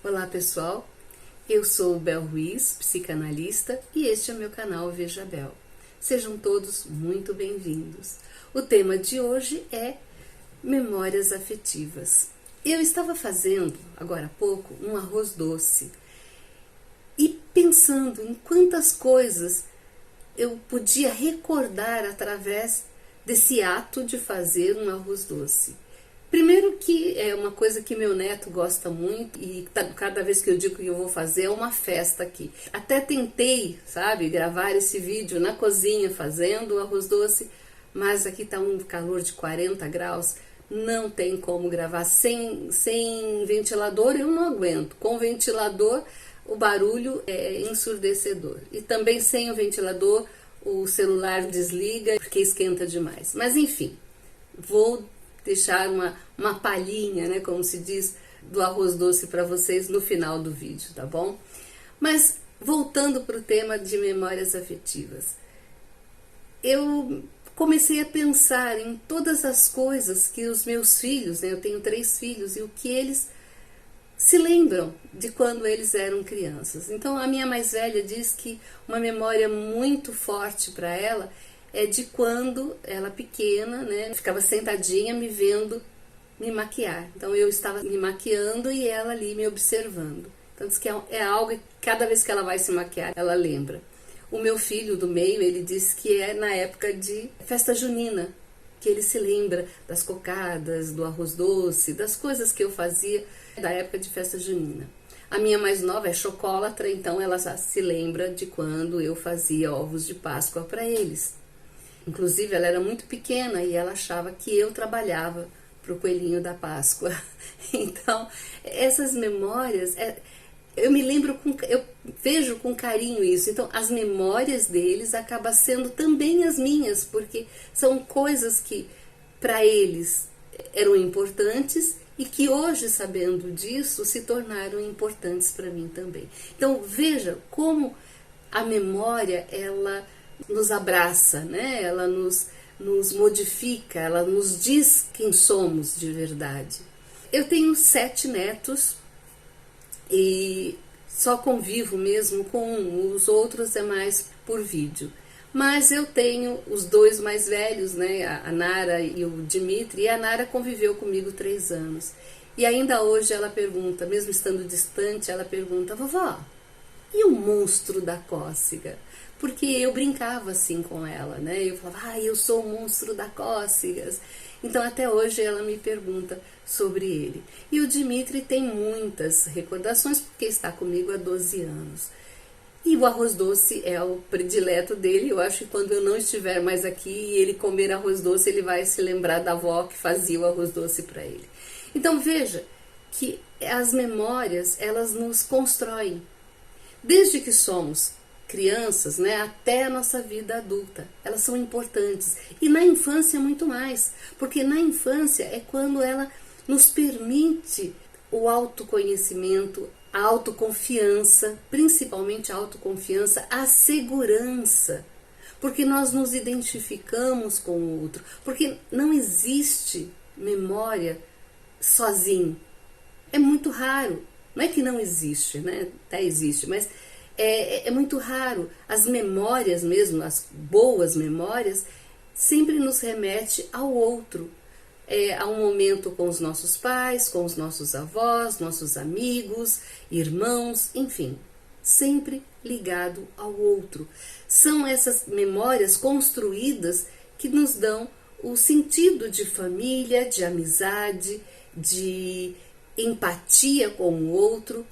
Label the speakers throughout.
Speaker 1: Olá pessoal, eu sou Bel Ruiz, psicanalista, e este é o meu canal Veja Bel. Sejam todos muito bem-vindos. O tema de hoje é memórias afetivas. Eu estava fazendo, agora há pouco, um arroz doce e pensando em quantas coisas eu podia recordar através desse ato de fazer um arroz doce. Primeiro que é uma coisa que meu neto gosta muito e cada vez que eu digo que eu vou fazer é uma festa aqui. Até tentei, gravar esse vídeo na cozinha fazendo o arroz doce, mas aqui tá um calor de 40 graus, não tem como gravar sem ventilador, eu não aguento. Com ventilador o barulho é ensurdecedor e também sem o ventilador o celular desliga porque esquenta demais. Mas enfim, vou deixar uma palhinha, né, como se diz, do arroz doce para vocês no final do vídeo, tá bom? Mas voltando para o tema de memórias afetivas, eu comecei a pensar em todas as coisas que os meus filhos, né, eu tenho 3 filhos, e o que eles se lembram de quando eles eram crianças. Então a minha mais velha diz que uma memória muito forte para ela é de quando ela pequena, né, ficava sentadinha me vendo me maquiar. Então eu estava me maquiando e ela ali me observando. Então diz que é algo que cada vez que ela vai se maquiar, ela lembra. O meu filho do meio, ele diz que é na época de festa junina, que ele se lembra das cocadas, do arroz doce, das coisas que eu fazia da época de festa junina. A minha mais nova é chocolatra, então ela já se lembra de quando eu fazia ovos de Páscoa para eles. Inclusive, ela era muito pequena e ela achava que eu trabalhava para o coelhinho da Páscoa. Então, essas memórias, eu me lembro, eu vejo com carinho isso. Então, as memórias deles acabam sendo também as minhas, porque são coisas que para eles eram importantes e que hoje, sabendo disso, se tornaram importantes para mim também. Então, veja como a memória, ela nos abraça, né? Ela nos modifica, ela nos diz quem somos de verdade. Eu tenho 7 netos e só convivo mesmo com um, os outros é mais por vídeo. Mas eu tenho os 2 mais velhos, né? A Nara e o Dimitri, e a Nara conviveu comigo 3 anos. E ainda hoje ela pergunta, mesmo estando distante, ela pergunta: vovó, e o monstro da cócega? Porque eu brincava assim com ela, né? Eu falava, eu sou o monstro da cócegas. Então até hoje ela me pergunta sobre ele. E o Dimitri tem muitas recordações porque está comigo há 12 anos. E o arroz doce é o predileto dele. Eu acho que quando eu não estiver mais aqui e ele comer arroz doce, ele vai se lembrar da avó que fazia o arroz doce para ele. Então veja que as memórias, elas nos constroem. Desde que somos crianças, né, até a nossa vida adulta, elas são importantes. E na infância muito mais, porque na infância é quando ela nos permite o autoconhecimento, a autoconfiança, principalmente a autoconfiança, a segurança, porque nós nos identificamos com o outro, porque não existe memória sozinho. É muito raro. Não é que não existe, né? Até existe, mas é muito raro. As memórias mesmo, as boas memórias, sempre nos remete ao outro. A um momento com os nossos pais, com os nossos avós, nossos amigos, irmãos, enfim. Sempre ligado ao outro. São essas memórias construídas que nos dão o sentido de família, de amizade, de empatia com o outro.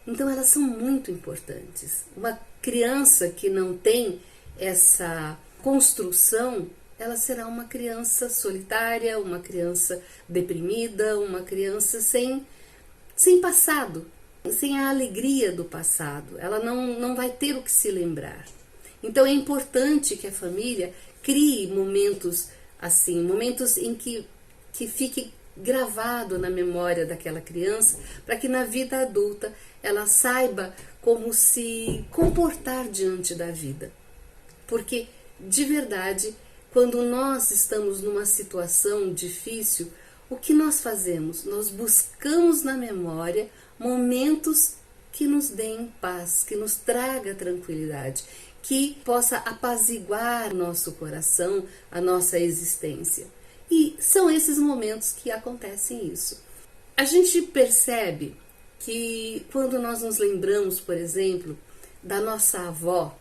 Speaker 1: Então elas são muito importantes. Uma criança que não tem essa construção, ela será uma criança solitária, uma criança deprimida, uma criança sem passado, sem a alegria do passado. Ela não vai ter o que se lembrar. Então é importante que a família crie momentos assim, momentos em que fique gravado na memória daquela criança, para que na vida adulta ela saiba como se comportar diante da vida. Porque, de verdade, quando nós estamos numa situação difícil, o que nós fazemos? Nós buscamos na memória momentos que nos deem paz, que nos traga tranquilidade, que possa apaziguar nosso coração, a nossa existência. E são esses momentos que acontecem isso. A gente percebe que quando nós nos lembramos, por exemplo, da nossa avó,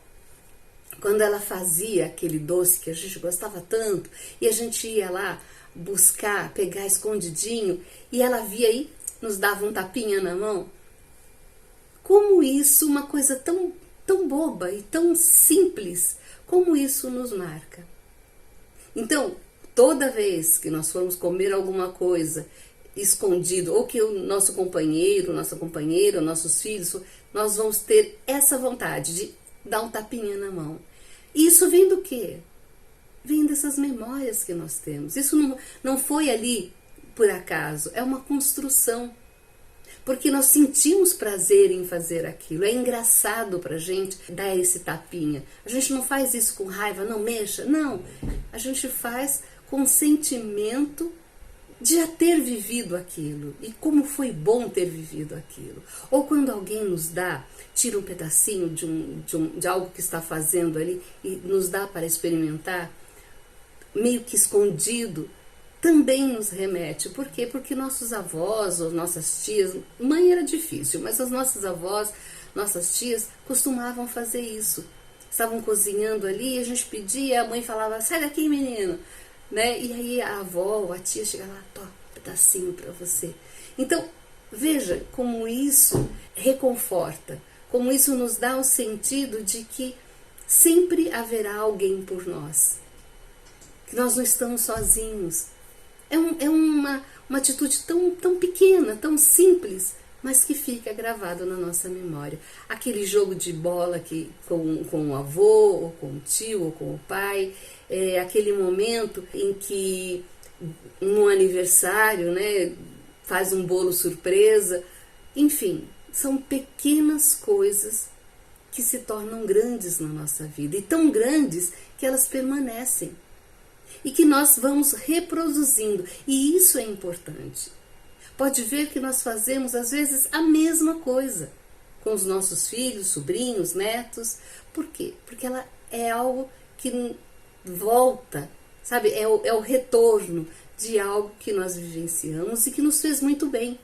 Speaker 1: quando ela fazia aquele doce que a gente gostava tanto, e a gente ia lá buscar, pegar escondidinho, e ela via aí, nos dava um tapinha na mão. Como isso, uma coisa tão boba e tão simples, como isso nos marca. Então, toda vez que nós formos comer alguma coisa escondido, ou que o nosso companheiro, nossa companheira, nossos filhos, nós vamos ter essa vontade de dar um tapinha na mão. E isso vem do quê? Vem dessas memórias que nós temos. Isso não foi ali por acaso, é uma construção. Porque nós sentimos prazer em fazer aquilo. É engraçado pra gente dar esse tapinha. A gente não faz isso com raiva, não mexa. Não, a gente faz com sentimento de já ter vivido aquilo. E como foi bom ter vivido aquilo. Ou quando alguém nos dá, tira um pedacinho de algo que está fazendo ali e nos dá para experimentar, meio que escondido, também nos remete. Por quê? Porque nossos avós ou nossas tias, mãe era difícil, mas as nossas avós, nossas tias costumavam fazer isso. Estavam cozinhando ali, a gente pedia, a mãe falava, sai daqui menino, né? E aí a avó ou a tia chega lá, toma um pedacinho para você. Então, veja como isso reconforta, como isso nos dá o sentido de que sempre haverá alguém por nós, que nós não estamos sozinhos. É uma atitude tão pequena, tão simples, mas que fica gravado na nossa memória. Aquele jogo de bola com o avô, ou com o tio, ou com o pai, aquele momento em que no aniversário, né, faz um bolo surpresa. Enfim, são pequenas coisas que se tornam grandes na nossa vida, e tão grandes que elas permanecem. E que nós vamos reproduzindo. E isso é importante. Pode ver que nós fazemos, às vezes, a mesma coisa com os nossos filhos, sobrinhos, netos. Por quê? Porque ela é algo que volta, sabe? É o retorno de algo que nós vivenciamos e que nos fez muito bem.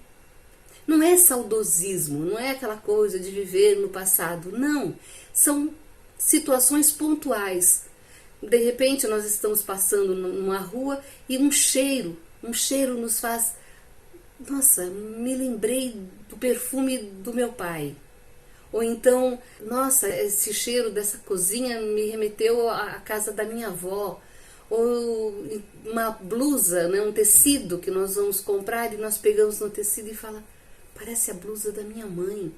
Speaker 1: Não é saudosismo, não é aquela coisa de viver no passado. Não. São situações pontuais. De repente nós estamos passando numa rua e um cheiro nos faz, nossa, me lembrei do perfume do meu pai. Ou então, nossa, esse cheiro dessa cozinha me remeteu à casa da minha avó. Ou uma blusa, né, um tecido que nós vamos comprar e nós pegamos no tecido e fala, parece a blusa da minha mãe.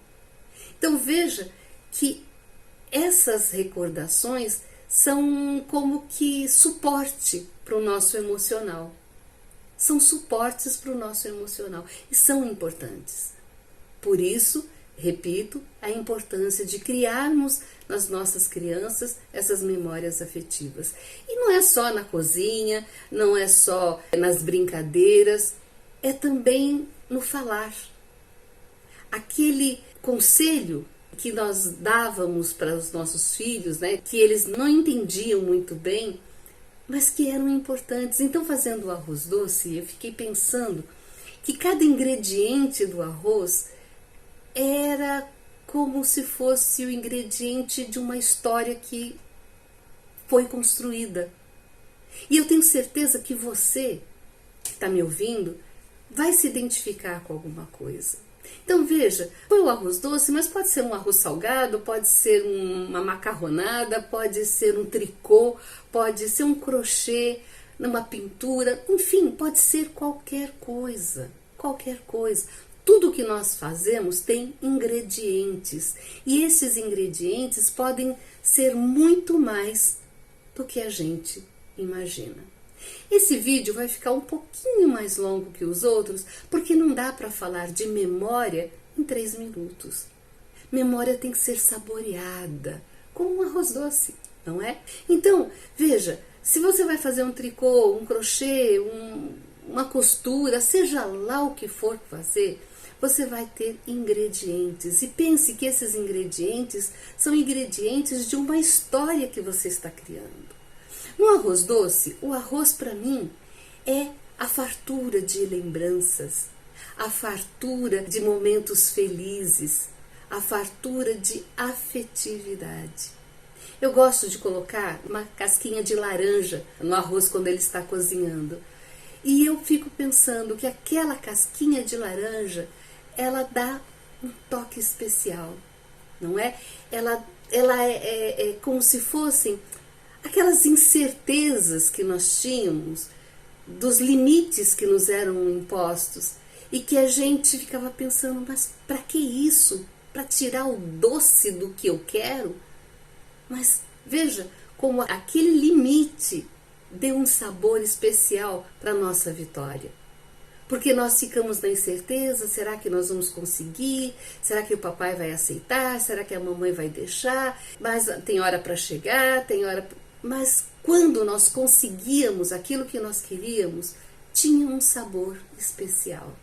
Speaker 1: Então veja que essas recordações são como que suporte para o nosso emocional. São suportes para o nosso emocional e são importantes. Por isso, repito, a importância de criarmos nas nossas crianças essas memórias afetivas. E não é só na cozinha, não é só nas brincadeiras, é também no falar. Aquele conselho que nós dávamos para os nossos filhos, né, que eles não entendiam muito bem, mas que eram importantes. Então, fazendo o arroz doce, eu fiquei pensando que cada ingrediente do arroz era como se fosse o ingrediente de uma história que foi construída. E eu tenho certeza que você, que está me ouvindo, vai se identificar com alguma coisa. Então veja, foi o arroz doce, mas pode ser um arroz salgado, pode ser uma macarronada, pode ser um tricô, pode ser um crochê, uma pintura, enfim, pode ser qualquer coisa, qualquer coisa. Tudo que nós fazemos tem ingredientes, e esses ingredientes podem ser muito mais do que a gente imagina. Esse vídeo vai ficar um pouquinho mais longo que os outros, porque não dá para falar de memória em 3 minutos. Memória tem que ser saboreada, como um arroz doce, não é? Então, veja, se você vai fazer um tricô, um crochê, uma costura, seja lá o que for fazer, você vai ter ingredientes. E pense que esses ingredientes são ingredientes de uma história que você está criando. No arroz doce, o arroz para mim é a fartura de lembranças, a fartura de momentos felizes, a fartura de afetividade. Eu gosto de colocar uma casquinha de laranja no arroz quando ele está cozinhando. E eu fico pensando que aquela casquinha de laranja, ela dá um toque especial, não é? Ela é como se fossem aquelas incertezas que nós tínhamos, dos limites que nos eram impostos, e que a gente ficava pensando, mas para que isso? Para tirar o doce do que eu quero? Mas veja como aquele limite deu um sabor especial para a nossa vitória. Porque nós ficamos na incerteza, será que nós vamos conseguir? Será que o papai vai aceitar? Será que a mamãe vai deixar? Mas tem hora para chegar, tem hora... Mas quando nós conseguíamos aquilo que nós queríamos, tinha um sabor especial.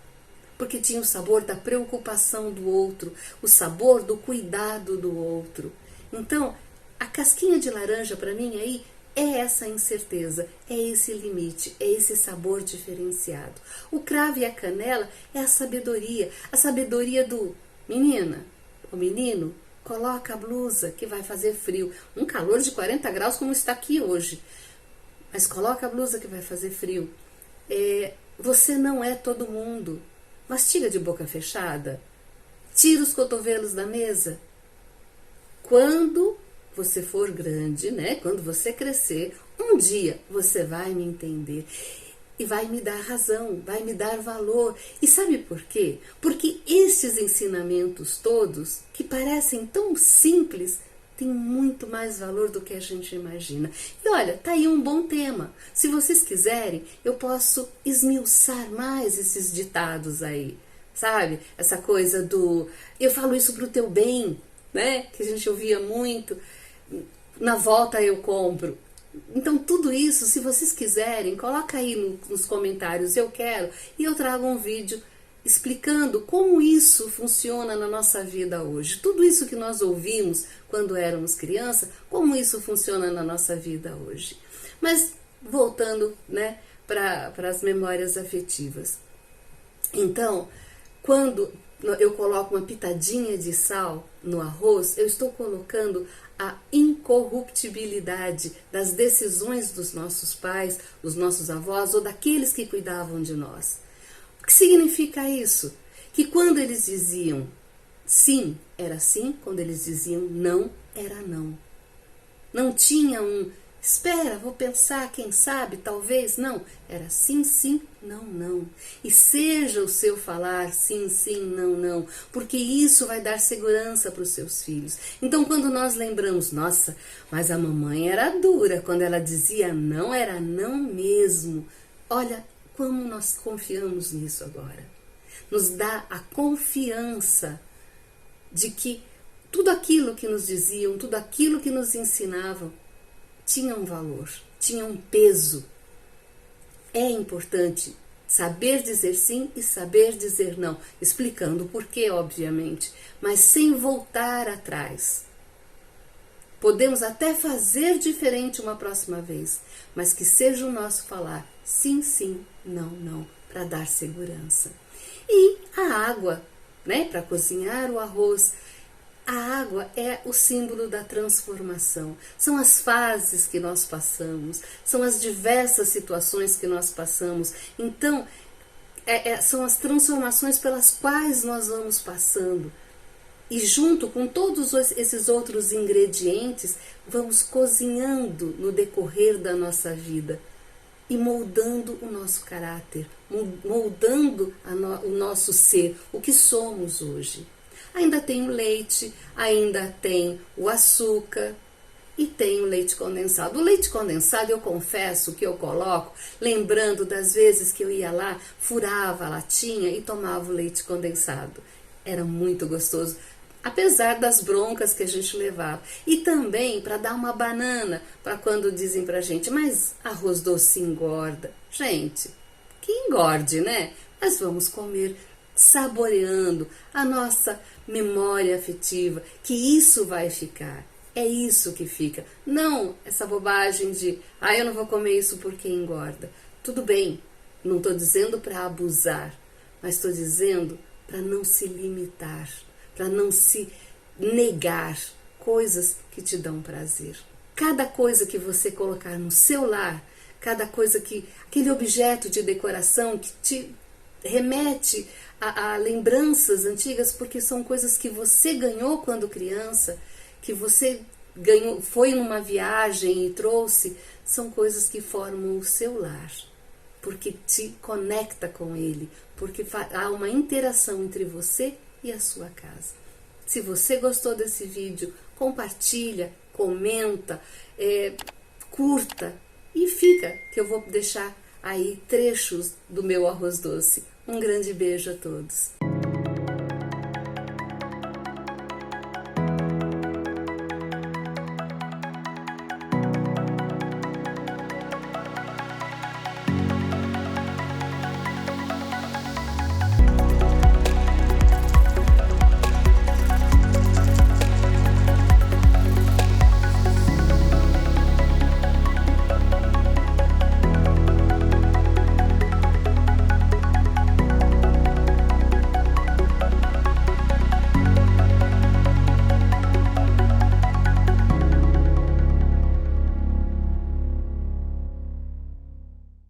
Speaker 1: Porque tinha o sabor da preocupação do outro, o sabor do cuidado do outro. Então, a casquinha de laranja para mim aí é essa incerteza, é esse limite, é esse sabor diferenciado. O cravo e a canela é a sabedoria do menina, o menino, coloca a blusa que vai fazer frio. Um calor de 40 graus como está aqui hoje. Mas coloca a blusa que vai fazer frio. Você não é todo mundo. Mastiga de boca fechada. Tira os cotovelos da mesa. Quando você for grande, né? Quando você crescer, um dia você vai me entender. E vai me dar razão, vai me dar valor. E sabe por quê? Porque esses ensinamentos todos, que parecem tão simples, têm muito mais valor do que a gente imagina. E olha, tá aí um bom tema. Se vocês quiserem, eu posso esmiuçar mais esses ditados aí. Sabe? Essa coisa do eu falo isso pro teu bem, né? Que a gente ouvia muito. Na volta eu compro. Então tudo isso, se vocês quiserem, coloca aí nos comentários, eu quero, e eu trago um vídeo explicando como isso funciona na nossa vida hoje. Tudo isso que nós ouvimos quando éramos crianças, como isso funciona na nossa vida hoje. Mas voltando, né, para as memórias afetivas. Então, quando eu coloco uma pitadinha de sal no arroz, eu estou colocando a incorruptibilidade das decisões dos nossos pais, dos nossos avós ou daqueles que cuidavam de nós. O que significa isso? Que quando eles diziam sim, era sim, quando eles diziam não, era não. Não tinha espera, vou pensar, quem sabe, talvez, não. Era sim, sim, não, não. E seja o seu falar sim, sim, não, não, porque isso vai dar segurança para os seus filhos. Então, quando nós lembramos, nossa, mas a mamãe era dura, quando ela dizia não, era não mesmo. Olha como nós confiamos nisso agora. Nos dá a confiança de que tudo aquilo que nos diziam, tudo aquilo que nos ensinavam, tinha um valor, tinha um peso. É importante saber dizer sim e saber dizer não, explicando o porquê, obviamente, mas sem voltar atrás. Podemos até fazer diferente uma próxima vez, mas que seja o nosso falar sim, sim, não, não, para dar segurança. E a água, né, para cozinhar o arroz. A água é o símbolo da transformação. São as fases que nós passamos, são as diversas situações que nós passamos. Então, são as transformações pelas quais nós vamos passando. E junto com todos esses outros ingredientes, vamos cozinhando no decorrer da nossa vida e moldando o nosso caráter, moldando o nosso ser, o que somos hoje. Ainda tem o leite, ainda tem o açúcar e tem o leite condensado. O leite condensado, eu confesso que eu coloco, lembrando das vezes que eu ia lá, furava a latinha e tomava o leite condensado. Era muito gostoso, apesar das broncas que a gente levava. E também para dar uma banana, para quando dizem pra gente, mas arroz doce engorda. Gente, que engorde, né? Mas vamos comer saboreando a nossa memória afetiva, que isso vai ficar. É isso que fica. Não essa bobagem de, eu não vou comer isso porque engorda. Tudo bem, não estou dizendo para abusar, mas estou dizendo para não se limitar, para não se negar coisas que te dão prazer. Cada coisa que você colocar no seu lar, cada coisa que, aquele objeto de decoração que te remete a lembranças antigas, porque são coisas que você ganhou quando criança, que você ganhou, foi numa viagem e trouxe, são coisas que formam o seu lar, porque te conecta com ele, porque há uma interação entre você e a sua casa. Se você gostou desse vídeo, compartilha, comenta, curta e fica, que eu vou deixar aí trechos do meu arroz doce. Um grande beijo a todos.